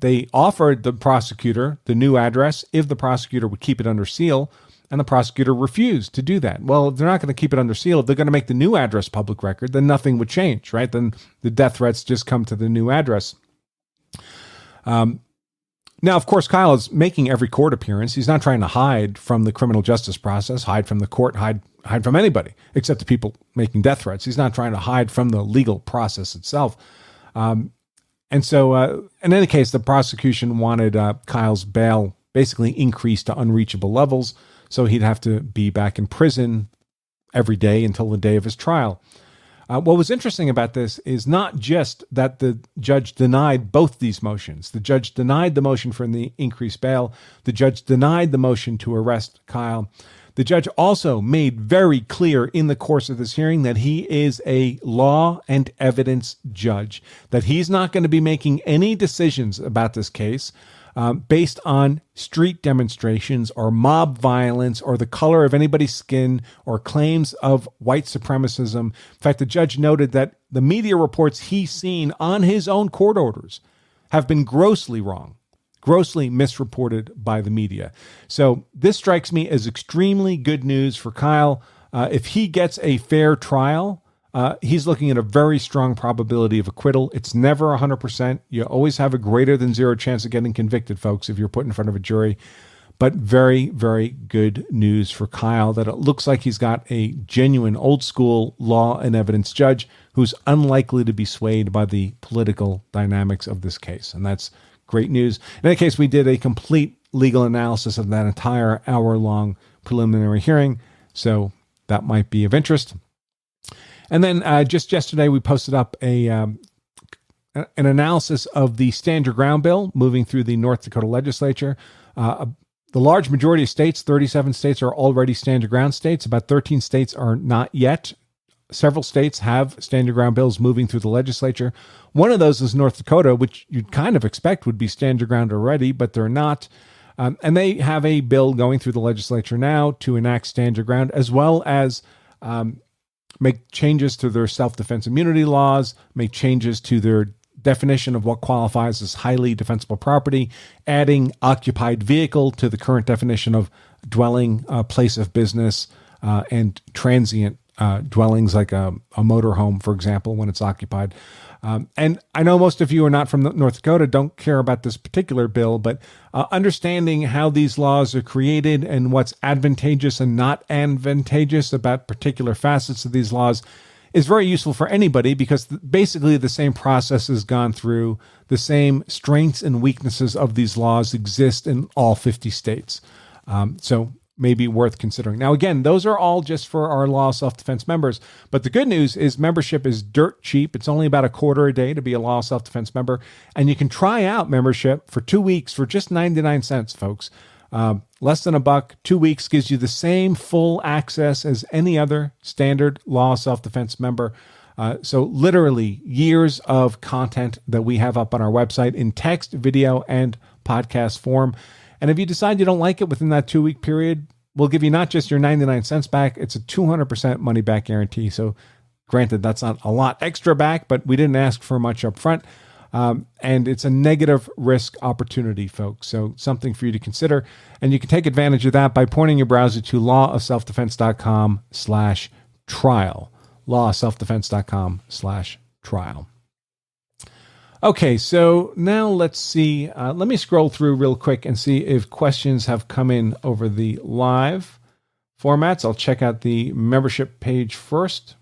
They offered the prosecutor the new address if the prosecutor would keep it under seal, and the prosecutor refused to do that. Well, if they're not going to keep it under seal, if they're going to make the new address public record, then nothing would change, right? Then the death threats just come to the new address. Now, of course, Kyle is making every court appearance. He's not trying to hide from the criminal justice process, hide from the court, hide from anybody, except the people making death threats. He's not trying to hide from the legal process itself. And so, in any case, the prosecution wanted Kyle's bail basically increased to unreachable levels, so he'd have to be back in prison every day until the day of his trial. What was interesting about this is not just that the judge denied both these motions. The judge denied the motion for the increased bail. The judge denied the motion to arrest Kyle. The judge also made very clear in the course of this hearing that he is a law and evidence judge, that he's not going to be making any decisions about this case based on street demonstrations or mob violence or the color of anybody's skin or claims of white supremacism. In fact, the judge noted that the media reports he's seen on his own court orders have been grossly wrong, grossly misreported by the media. So this strikes me as extremely good news for Kyle. If he gets a fair trial, he's looking at a very strong probability of acquittal. It's never 100%. You always have a greater than zero chance of getting convicted, folks, if you're put in front of a jury. But very, very good news for Kyle that it looks like he's got a genuine old school law and evidence judge who's unlikely to be swayed by the political dynamics of this case. And that's great news. In any case, we did a complete legal analysis of that entire hour-long preliminary hearing. So that might be of interest. And then just yesterday, we posted up an analysis of the Stand Your Ground bill moving through the North Dakota legislature. The large majority of states, 37 states, are already Stand Your Ground states. About 13 states are not yet. Several states have Stand Your Ground bills moving through the legislature. One of those is North Dakota, which you'd kind of expect would be Stand Your Ground already, but they're not. And they have a bill going through the legislature now to enact Stand Your Ground, as well as make changes to their self-defense immunity laws, make changes to their definition of what qualifies as highly defensible property, adding occupied vehicle to the current definition of dwelling, place of business, and transient dwellings like a motorhome, for example, when it's occupied. And I know most of you are not from North Dakota, don't care about this particular bill, but understanding how these laws are created and what's advantageous and not advantageous about particular facets of these laws is very useful for anybody, because basically the same process has gone through, the same strengths and weaknesses of these laws exist in all 50 states. So maybe worth considering. Now, again, those are all just for our Law Self-Defense members. But the good news is membership is dirt cheap. It's only about $0.25 a day to be a Law Self-Defense member. And you can try out membership for 2 weeks for just 99 cents, folks. Less than $1, 2 weeks gives you the same full access as any other standard law self-defense member. So literally years of content that we have up on our website in text, video, and podcast form. And if you decide you don't like it within that 2-week period, we'll give you not just your 99 cents back, it's a 200% money back guarantee. So granted, that's not a lot extra back, but we didn't ask for much up front. And it's a negative risk opportunity, folks. So something for you to consider. And you can take advantage of that by pointing your browser to lawofselfdefense.com/trial. lawofselfdefense.com/trial. Okay, so now let's see. Let me scroll through real quick and see if questions have come in over the live formats. I'll check out the membership page first.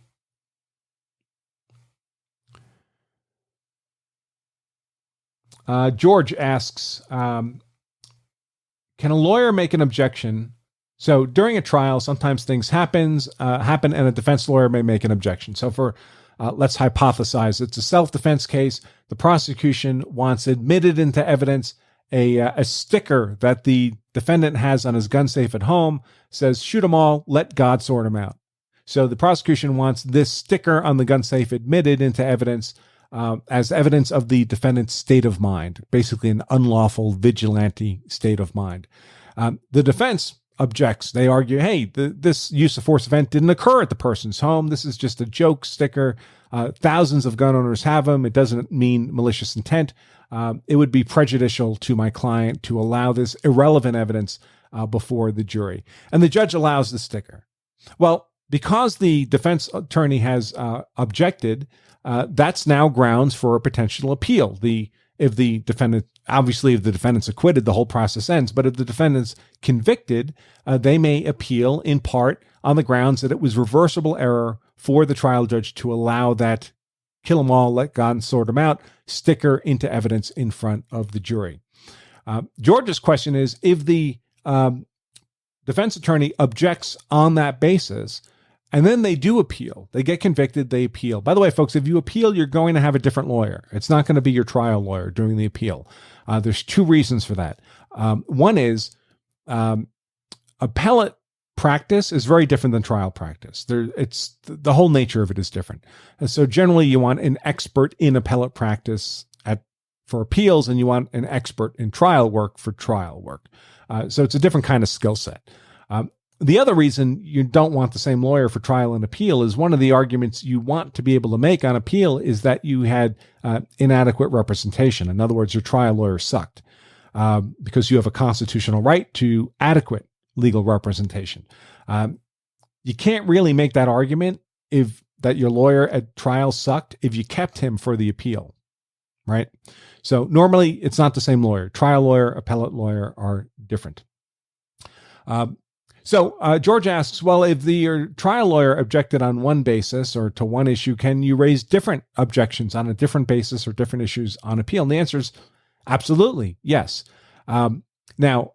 George asks, can a lawyer make an objection? So during a trial, sometimes things happen and a defense lawyer may make an objection. So for let's hypothesize it's a self-defense case. The prosecution wants admitted into evidence a sticker that the defendant has on his gun safe at home, says, shoot them all, let God sort them out. So the prosecution wants this sticker on the gun safe admitted into evidence as evidence of the defendant's state of mind, basically an unlawful vigilante state of mind. The defense objects. They argue, hey, this use of force event didn't occur at the person's home. This is just a joke sticker. Thousands of gun owners have them. It doesn't mean malicious intent. It would be prejudicial to my client to allow this irrelevant evidence before the jury. And the judge allows the sticker. Well, because the defense attorney has objected, that's now grounds for a potential appeal. If the defendant's acquitted, the whole process ends. But if the defendant's convicted, they may appeal in part on the grounds that it was reversible error for the trial judge to allow that kill them all, let God sort them out sticker into evidence in front of the jury. George's question is, if the defense attorney objects on that basis, and then they do appeal, they get convicted, they appeal. By the way, folks, if you appeal, you're going to have a different lawyer. It's not going to be your trial lawyer during the appeal. There's two reasons for that. One is appellate practice is very different than trial practice. The whole nature of it is different. And so generally you want an expert in appellate practice for appeals, and you want an expert in trial work for trial work. So it's a different kind of skill set. The other reason you don't want the same lawyer for trial and appeal is one of the arguments you want to be able to make on appeal is that you had inadequate representation. In other words, your trial lawyer sucked because you have a constitutional right to adequate legal representation. You can't really make that argument that your lawyer at trial sucked if you kept him for the appeal, right? So normally it's not the same lawyer. Trial lawyer, appellate lawyer are different. So George asks, well, if your trial lawyer objected on one basis or to one issue, can you raise different objections on a different basis or different issues on appeal? And the answer is absolutely, yes. Now,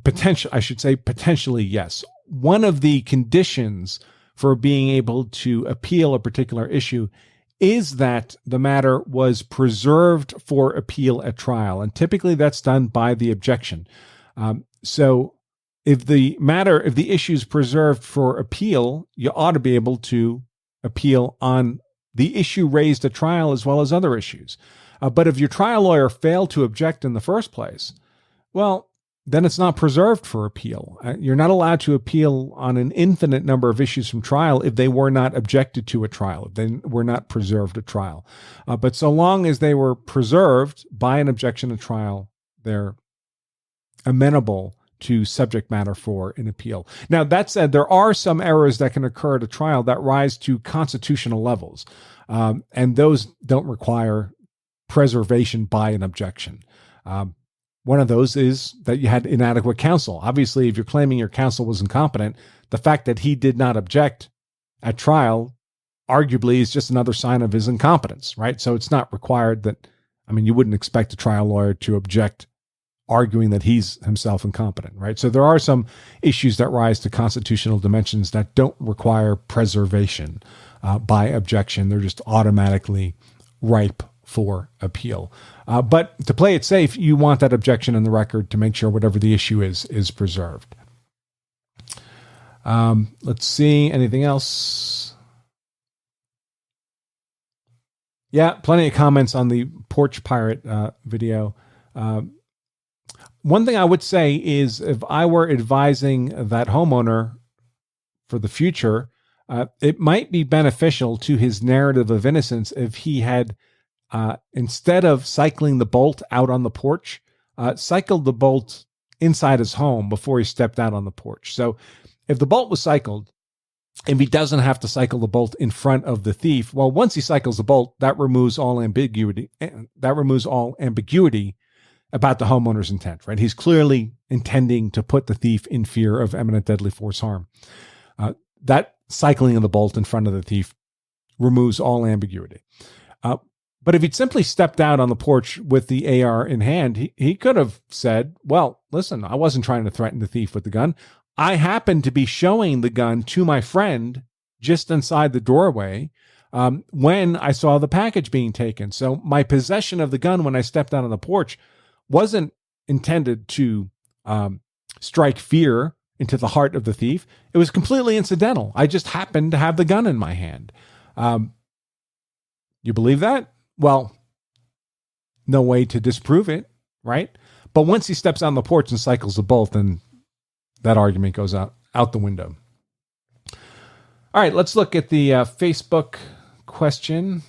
potentially, yes. One of the conditions for being able to appeal a particular issue is that the matter was preserved for appeal at trial. And typically that's done by the objection. So if the issue is preserved for appeal, you ought to be able to appeal on the issue raised at trial as well as other issues. But if your trial lawyer failed to object in the first place, well, then it's not preserved for appeal. You're not allowed to appeal on an infinite number of issues from trial if they were not objected to at trial, if they were not preserved at trial. But so long as they were preserved by an objection at trial, they're amenable to subject matter for an appeal. Now, that said, there are some errors that can occur at a trial that rise to constitutional levels, and those don't require preservation by an objection. One of those is that you had inadequate counsel. Obviously, if you're claiming your counsel was incompetent, the fact that he did not object at trial arguably is just another sign of his incompetence, right? So it's not required that, you wouldn't expect a trial lawyer to object arguing that he's himself incompetent, right? So there are some issues that rise to constitutional dimensions that don't require preservation by objection. They're just automatically ripe for appeal. But to play it safe, you want that objection in the record to make sure whatever the issue is preserved. Let's see. Anything else? Yeah, plenty of comments on the Porch Pirate video. One thing I would say is if I were advising that homeowner for the future, it might be beneficial to his narrative of innocence if he had, instead of cycling the bolt out on the porch, cycled the bolt inside his home before he stepped out on the porch. So if the bolt was cycled, if he doesn't have to cycle the bolt in front of the thief, well, once he cycles the bolt, that removes all ambiguity. About the homeowner's intent, right? He's clearly intending to put the thief in fear of imminent deadly force harm. That cycling of the bolt in front of the thief removes all ambiguity. But if he'd simply stepped out on the porch with the AR in hand, he could have said, well, listen, I wasn't trying to threaten the thief with the gun. I happened to be showing the gun to my friend just inside the doorway when I saw the package being taken. So my possession of the gun when I stepped out on the porch wasn't intended to strike fear into the heart of the thief. It was completely incidental. I just happened to have the gun in my hand. You believe that? Well, no way to disprove it, right? But once he steps on the porch and cycles the bolt, then that argument goes out the window. All right, let's look at the Facebook question.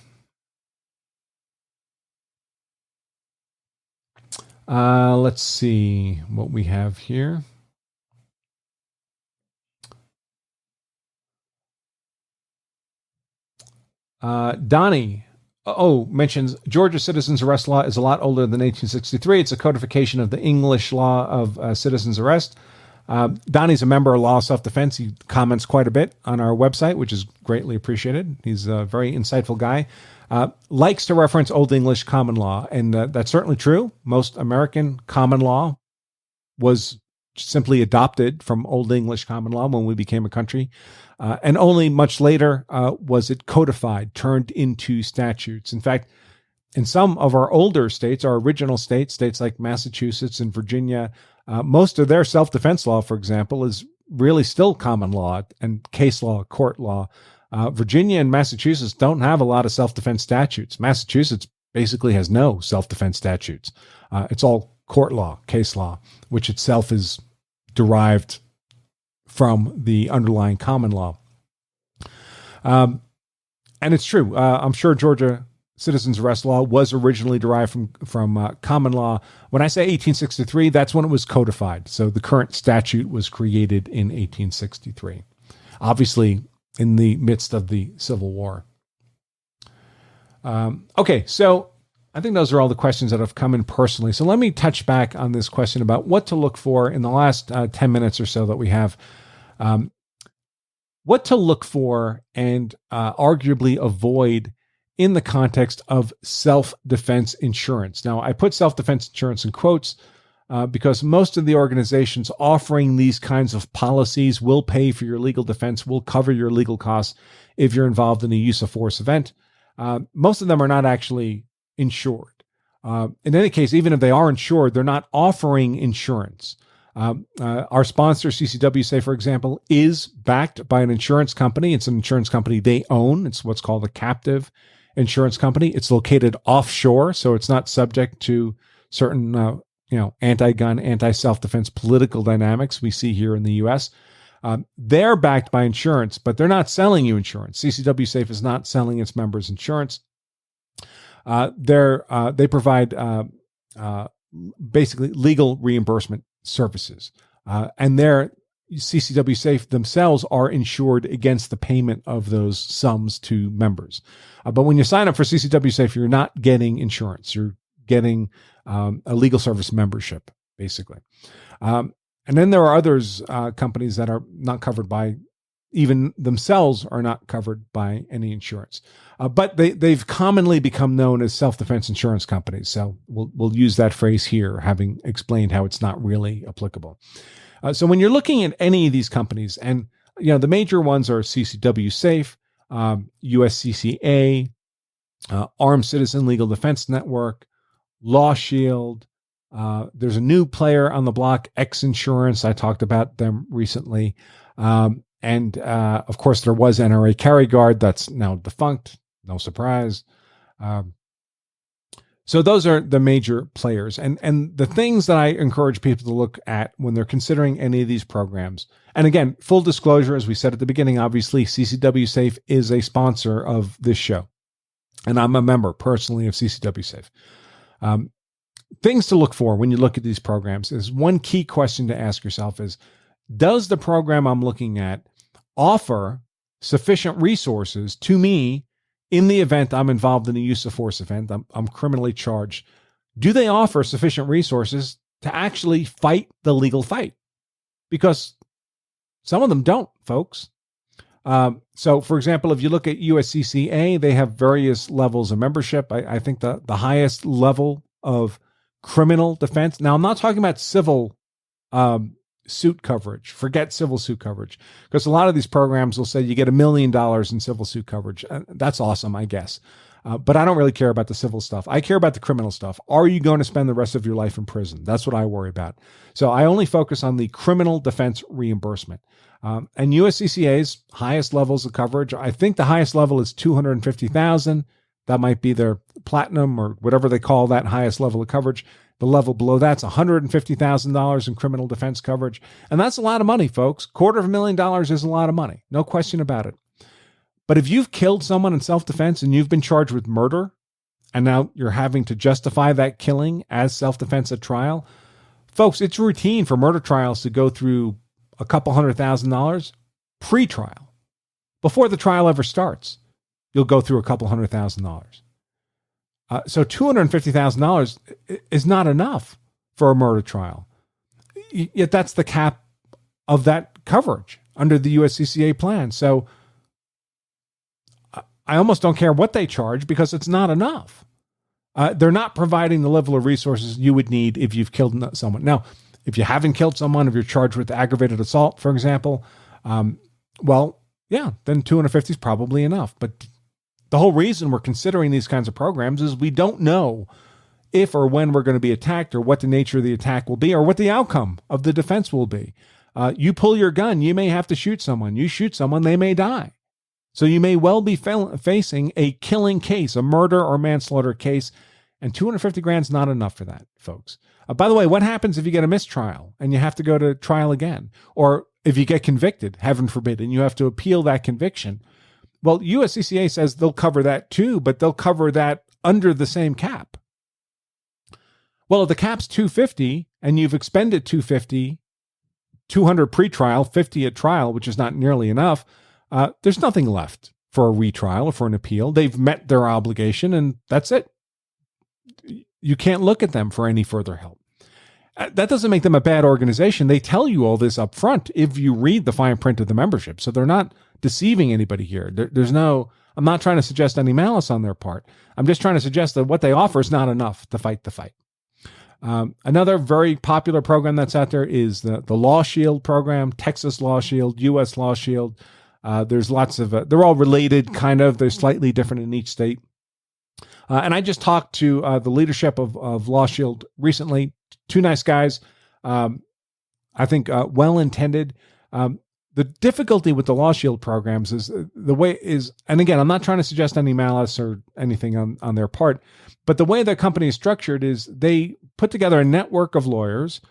Let's see what we have here. Donnie mentions Georgia citizens arrest law is a lot older than 1863. It's a codification of the English law of citizens arrest. Donnie's a member of Law Self-Defense. He comments quite a bit on our website, which is greatly appreciated. He's a very insightful guy. Likes to reference Old English common law, and that's certainly true. Most American common law was simply adopted from Old English common law when we became a country, and only much later was it codified, turned into statutes. In fact, in some of our older states, our original states like Massachusetts and Virginia, most of their self-defense law, for example, is really still common law and case law, court law. Virginia and Massachusetts don't have a lot of self-defense statutes. Massachusetts basically has no self-defense statutes. It's all court law, case law, which itself is derived from the underlying common law. And it's true. I'm sure Georgia citizens arrest law was originally derived from common law. When I say 1863, that's when it was codified. So the current statute was created in 1863. Obviously, in the midst of the Civil War. Okay, so I think those are all the questions that have come in personally. So let me touch back on this question about what to look for in the last 10 minutes or so that we have. What to look for and arguably avoid in the context of self-defense insurance. Now, I put self-defense insurance in quotes because most of the organizations offering these kinds of policies will pay for your legal defense, will cover your legal costs if you're involved in a use of force event. Most of them are not actually insured. In any case, even if they are insured, they're not offering insurance. Our sponsor, CCW Safe, for example, is backed by an insurance company. It's an insurance company they own. It's what's called a captive insurance company. It's located offshore, so it's not subject to certain anti-gun, anti-self-defense political dynamics we see here in the U.S. They're backed by insurance, but they're not selling you insurance. CCW Safe is not selling its members insurance. They provide basically legal reimbursement services, and their CCW Safe themselves are insured against the payment of those sums to members. But when you sign up for CCW Safe, you're not getting insurance. You're getting a legal service membership, basically. And then there are others, companies that are not covered by, even themselves are not covered by any insurance. But they've commonly become known as self-defense insurance companies. So we'll use that phrase here, having explained how it's not really applicable. So when you're looking at any of these companies, and the major ones are CCW Safe, USCCA, Armed Citizen Legal Defense Network, Law Shield. There's a new player on the block, X Insurance. I talked about them recently. And of course, there was NRA Carry Guard. That's now defunct. No surprise. So those are the major players. And the things that I encourage people to look at when they're considering any of these programs. And again, full disclosure, as we said at the beginning, obviously, CCW Safe is a sponsor of this show. And I'm a member personally of CCW Safe. Things to look for when you look at these programs is one key question to ask yourself is, does the program I'm looking at offer sufficient resources to me in the event I'm involved in a use of force event? I'm criminally charged. Do they offer sufficient resources to actually fight the legal fight? Because some of them don't, folks. So, for example, if you look at USCCA, they have various levels of membership. I think the highest level of criminal defense. Now, I'm not talking about civil suit coverage. Forget civil suit coverage, because a lot of these programs will say you get $1 million in civil suit coverage. That's awesome, I guess. But I don't really care about the civil stuff. I care about the criminal stuff. Are you going to spend the rest of your life in prison? That's what I worry about. So I only focus on the criminal defense reimbursement. And USCCA's highest levels of coverage, I think the highest level is $250,000. That might be their platinum or whatever they call that highest level of coverage. The level below that's $150,000 in criminal defense coverage. And that's a lot of money, folks. $250,000 is a lot of money. No question about it. But if you've killed someone in self-defense and you've been charged with murder, and now you're having to justify that killing as self-defense at trial, folks, it's routine for murder trials to go through a couple $100,000 pre-trial. Before the trial ever starts, you'll go through a couple $100,000. So $250,000 is not enough for a murder trial. Yet that's the cap of that coverage under the USCCA plan. So I almost don't care what they charge because it's not enough. They're not providing the level of resources you would need if you've killed someone. Now, if you haven't killed someone, if you're charged with aggravated assault, for example, well, yeah, then 250 is probably enough. But the whole reason we're considering these kinds of programs is we don't know if or when we're going to be attacked or what the nature of the attack will be or what the outcome of the defense will be. You pull your gun, you may have to shoot someone. You shoot someone, they may die. So you may well be facing a killing case, a murder or manslaughter case, and 250 grand is not enough for that, folks. By the way, what happens if you get a mistrial and you have to go to trial again? Or if you get convicted, heaven forbid, and you have to appeal that conviction? Well, USCCA says they'll cover that too, but they'll cover that under the same cap. Well, if the cap's 250 and you've expended 250, 200 pre-trial, 50 at trial, which is not nearly enough, there's nothing left for a retrial or for an appeal. They've met their obligation and that's it. You can't look at them for any further help. That doesn't make them a bad organization. They tell you all this up front if you read the fine print of the membership. So they're not deceiving anybody here. I'm not trying to suggest any malice on their part. I'm just trying to suggest that what they offer is not enough to fight the fight. Another very popular program that's out there is the Law Shield program, Texas Law Shield, U.S. Law Shield. There's lots of, they're all related, kind of. They're slightly different in each state. And I just talked to the leadership of Law Shield recently. Two nice guys, I think well-intended. The difficulty with the Law Shield programs is and again, I'm not trying to suggest any malice or anything on their part, but the way their company is structured is they put together a network of lawyers,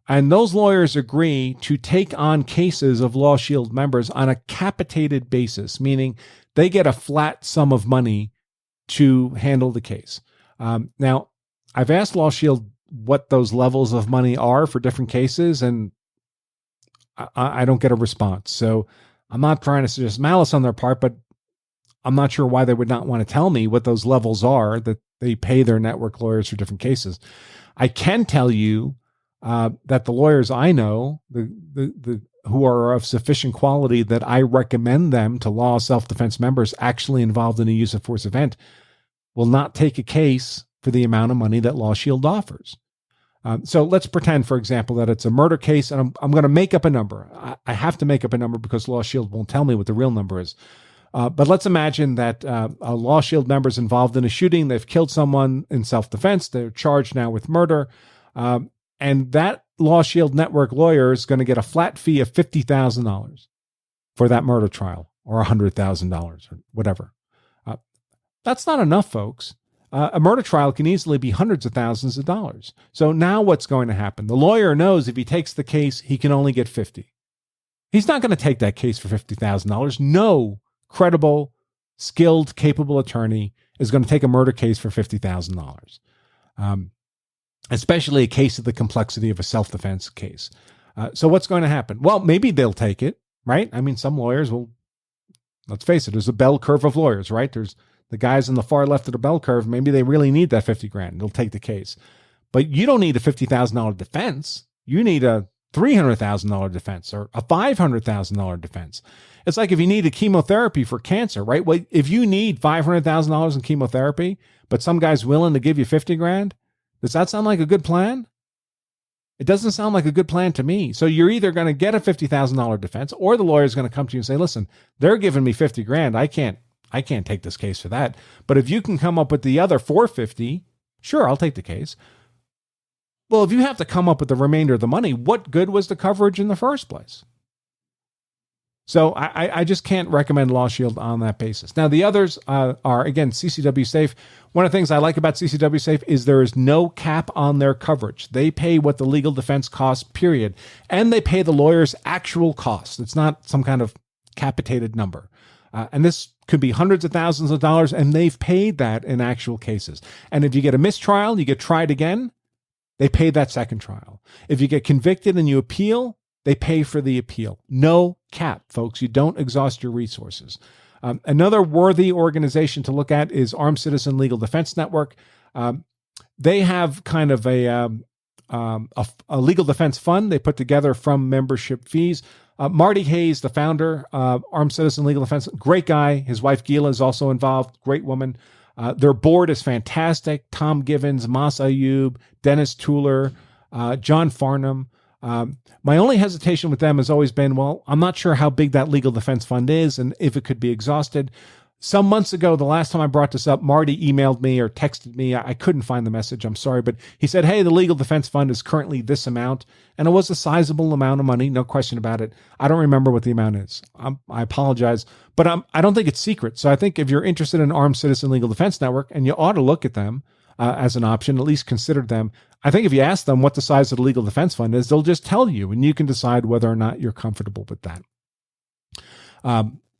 and those lawyers agree to take on cases of Law Shield members on a capitated basis, meaning they get a flat sum of money to handle the case. Now, I've asked Law Shield what those levels of money are for different cases, and I don't get a response. So I'm not trying to suggest malice on their part, but I'm not sure why they would not want to tell me what those levels are that they pay their network lawyers for different cases. I can tell you that the lawyers I know, the who are of sufficient quality that I recommend them to law self-defense members actually involved in a use of force event, will not take a case for the amount of money that Law Shield offers. So let's pretend, for example, that it's a murder case, and I'm going to make up a number. I have to make up a number because Law Shield won't tell me what the real number is. But let's imagine that a Law Shield member is involved in a shooting. They've killed someone in self-defense. They're charged now with murder. And that Law Shield network lawyer is going to get a flat fee of $50,000 for that murder trial, or $100,000 or whatever. That's not enough, folks. A murder trial can easily be hundreds of thousands of dollars. So now what's going to happen? The lawyer knows if he takes the case, he can only get 50. He's not going to take that case for $50,000. No credible, skilled, capable attorney is going to take a murder case for $50,000. Especially a case of the complexity of a self-defense case. So what's going to happen? Well, maybe they'll take it, right? I mean, some lawyers will, let's face it, there's a bell curve of lawyers, right? There's the guys on the far left of the bell curve. Maybe they really need that 50 grand. They'll take the case. But you don't need a $50,000 defense. You need a $300,000 defense or a $500,000 defense. It's like if you need a chemotherapy for cancer, right? Well, if you need $500,000 in chemotherapy, but some guy's willing to give you 50 grand, does that sound like a good plan? It doesn't sound like a good plan to me. So you're either going to get a $50,000 defense, or the lawyer's going to come to you and say, listen, they're giving me 50 grand. I can't take this case for that. But if you can come up with the other 450, sure, I'll take the case. Well, if you have to come up with the remainder of the money, what good was the coverage in the first place? So I just can't recommend Law Shield on that basis. Now, the others are, again, CCW Safe. One of the things I like about CCW Safe is there is no cap on their coverage. They pay what the legal defense costs, period. And they pay the lawyer's actual costs. It's not some kind of capitated number. And this could be hundreds of thousands of dollars, and they've paid that in actual cases. And if you get a mistrial, you get tried again, they pay that second trial. If you get convicted and you appeal, they pay for the appeal. No cap, folks. You don't exhaust your resources. Another worthy organization to look at is Armed Citizen Legal Defense Network. They have kind of a legal defense fund they put together from membership fees. Marty Hayes, the founder of Armed Citizen Legal Defense, great guy. His wife Gila is also involved, great woman. Their board is fantastic. Tom Givens, Mas Ayub, Dennis Tuller, John Farnham. My only hesitation with them has always been, well, I'm not sure how big that legal defense fund is and if it could be exhausted. Some months ago, the last time I brought this up, Marty emailed me or texted me. I couldn't find the message. I'm sorry. But he said, hey, the legal defense fund is currently this amount. And it was a sizable amount of money. No question about it. I don't remember what the amount is. I apologize. But I don't think it's secret. So I think if you're interested in Armed Citizen Legal Defense Network, and you ought to look at them as an option, at least consider them. I think if you ask them what the size of the legal defense fund is, they'll just tell you, and you can decide whether or not you're comfortable with that.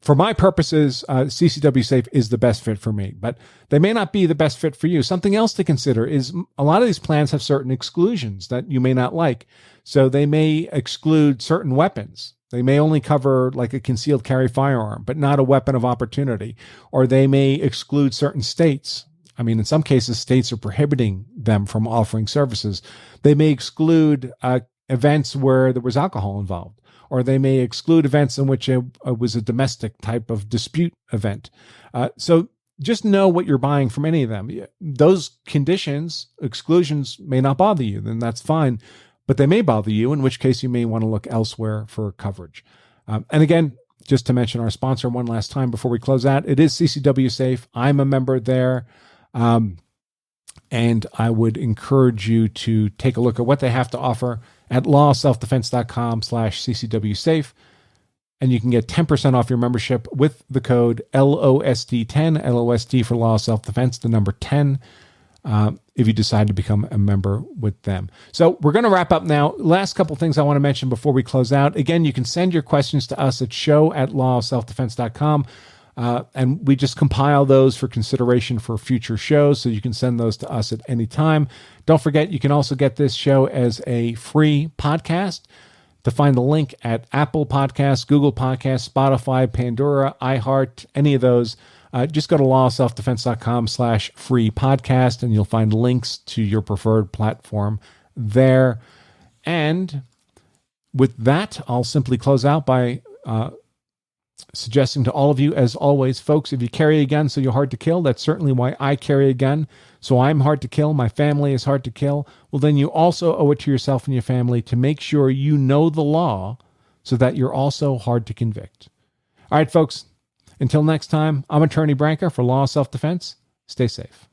For my purposes, CCW Safe is the best fit for me, but they may not be the best fit for you. Something else to consider is a lot of these plans have certain exclusions that you may not like. So they may exclude certain weapons. They may only cover like a concealed carry firearm, but not a weapon of opportunity. Or they may exclude certain states. I mean, in some cases, states are prohibiting them from offering services. They may exclude events where there was alcohol involved. Or they may exclude events in which it was a domestic type of dispute event. So just know what you're buying from any of them. Those conditions, exclusions, may not bother you, then that's fine. But they may bother you, in which case you may want to look elsewhere for coverage. And again, just to mention our sponsor one last time before we close out, it is CCW Safe. I'm a member there. And I would encourage you to take a look at what they have to offer at lawselfdefense.com/CCWSafe. And you can get 10% off your membership with the code LOSD10, LOSD for Law Self-Defense, the number 10, if you decide to become a member with them. So we're going to wrap up now. Last couple things I want to mention before we close out. Again, you can send your questions to us at show@lawselfdefense.com. And we just compile those for consideration for future shows. So you can send those to us at any time. Don't forget, you can also get this show as a free podcast. To find the link at Apple Podcasts, Google Podcasts, Spotify, Pandora, iHeart, any of those, just go to lawselfdefense.com/free podcast, and you'll find links to your preferred platform there. And with that, I'll simply close out by suggesting to all of you, as always, folks, if you carry a gun so you're hard to kill, that's certainly why I carry a gun. So I'm hard to kill. My family is hard to kill. Well, then you also owe it to yourself and your family to make sure you know the law so that you're also hard to convict. All right, folks, Until next time, I'm Attorney Branca for Law Self-Defense. Stay safe.